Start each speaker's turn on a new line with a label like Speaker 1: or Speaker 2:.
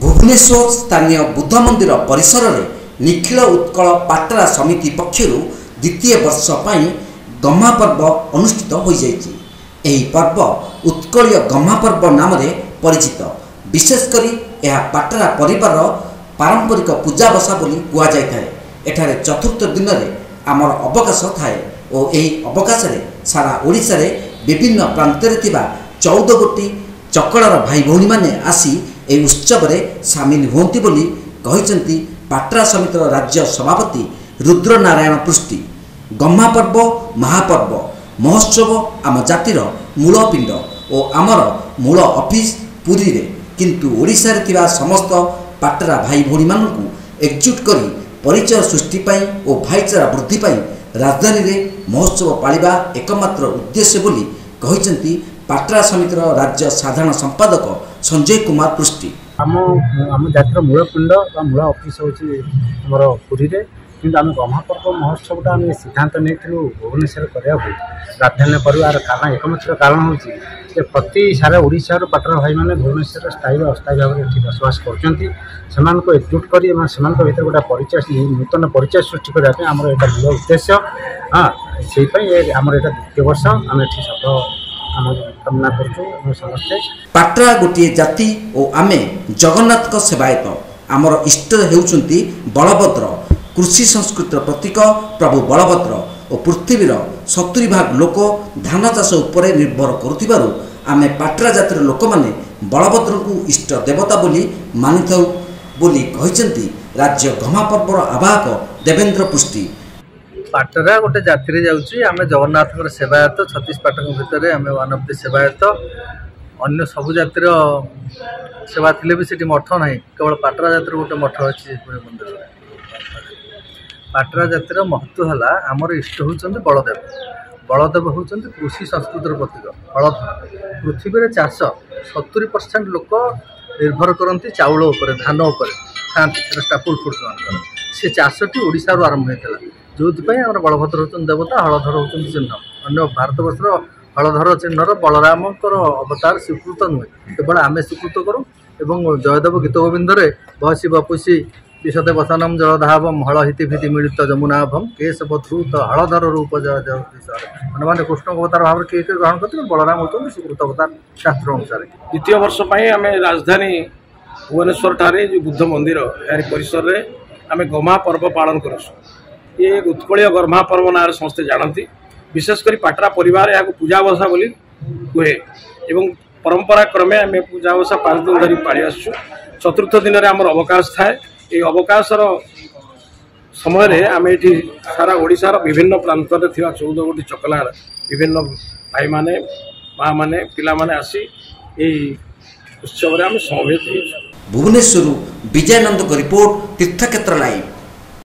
Speaker 1: भुवनेश्वर स्थानीय बुद्ध मंदिर परिसर में निखिल उत्कल पाटरा समिति पक्षर द्वितीय वर्ष पर गम्हा पर्व अनुष्ठित हो जाइए। यह पर्व उत्कलीय गम्हा पर्व नाम परिचित। विशेषकर यह पाटरा परिवार पारंपरिक पूजा बसा बोली कहुए। एठारे चतुर्थ दिन में आमर अवकाश थाए और यही अवकाश सारा ओडिशा रे विभिन्न प्रांत 14 गोटी चकड़ार भाई भौणी मैंने आसी यह उत्सव में सामिल होती बोली कहते पाटरा समितिर राज्य सभापति रुद्र नारायण पृष्टि। गम्हा पर्व महापर्व महोत्सव आम जातिर मूल पिंड और आमर मूल ऑफिस पुरी रे, किंतु ओडिशा रे थिबा समस्त पाटरा भाई भौणी मानकु एकजुट करी परिचय सृष्टि पाई और भाईचारा वृद्धि पाई राजधानी रे महोत्सव पालिबा एकमात्र उद्देश्य बोली कहते पाटरा समितिर राज्य साधारण संपादक संजय कुमार पृष्टि।
Speaker 2: आम जातिर मूल पिंड मूल ऑफिस होमर पुरी रे, किंतु आम गम्हा पर्व महोत्सवटा आम सिद्धांत नहीं भुवनेश्वर करने प्राधान्य परिवार कारण एकमात्र कारण हूँ प्रति सारा ओडिशा पाटरा भाई मैंने भुवनेश्वर स्थायी अस्थायी भाव में बसवास कर एकजुट कर भर गोटे परिचय नूतन परिचय सृष्टि करने आम मूल उद्देश्य। हाँ से आमर यहाँ द्वितीय वर्ष आम सफल कामना करते।
Speaker 1: पाटरा गोटे जाति और आमे जगन्नाथ सेवायत। आमर इष्ट हेउचंती बलभद्र। कृषि संस्कृतिर प्रतीक प्रभु बलभद्र और पृथ्वीर 70 भाग लोक धान चाष उपर निर्भर करुथिबारु आमे पाटरा जातिर लोक माने बलभद्र को इष्ट देवता बोली मानिथाउ बोली कहचंती राज्य गम्हा पर्वर आवाहक देवेंद्र पुष्टि।
Speaker 3: पाटरा गोटे जाति जाऊँगी आम जगन्नाथ सेवायत 36 पाटक भितर आम वन ऑफ द सेवायत। अन्य सबु जातिर सेवा थिले भी सेठी मठ ना, केवल पाटरा जातिर गोटे मठ अच्छी मंदिर। पाटरा जातिर महत्व है आमर इष्ट होती बलदेव। बलदेव होती कृषि संस्कृतिर प्रतीक। हलधर पृथ्वी चाष 70% लोक निर्भर करती चाउल उपर धान उपर खाते स्टापल फुड से चाषटी ओडिशा आरंभ होता जो आम बलभद्र होती देवता, हलधर होती चिन्ह। अन्य भारतवर्षर हलधर चिन्हर बलराम अवतार स्वीकृत नुहे, केवल आम स्वीकृत करूँ। जयदेव गीत गोविंद बहसी बपुसी विशदे वसनम जलधावम हल हिति भीति मिलित जमुनाभम केशवधूत हलधर रूप जय मैंने कृष्ण अवतार भाव किए ग्रहण करते बलराम होते स्वीकृत अवतार शास्त्र अनुसार।
Speaker 4: द्वितीय वर्ष आम राजधानी भुवनेश्वर ठारे जो बुद्ध मंदिर यार परिसर में आम गम्हा पर्व पालन कर। ये उत्कलीय गम्हा पर्व ना समस्ते जानती। विशेषकर पाटरा परिवार यहाँ पूजा बसा बोली कहे एवं परंपरा क्रमे आम पूजा बसा 5 दिन धरी पाड़ी आसु। चतुर्थ दिन में आमर अवकाश थाए। ये अवकाशर समय आम ये सारा ओडिशार विभिन्न प्रांत 14 गोटी चकलार विभिन्न भाई माने माँ माने पिला माने आसी यही उत्सव में आम समवेत।
Speaker 1: भुवनेश्वर विजयानंद को रिपोर्ट तीर्थक्षेत्र लाइव।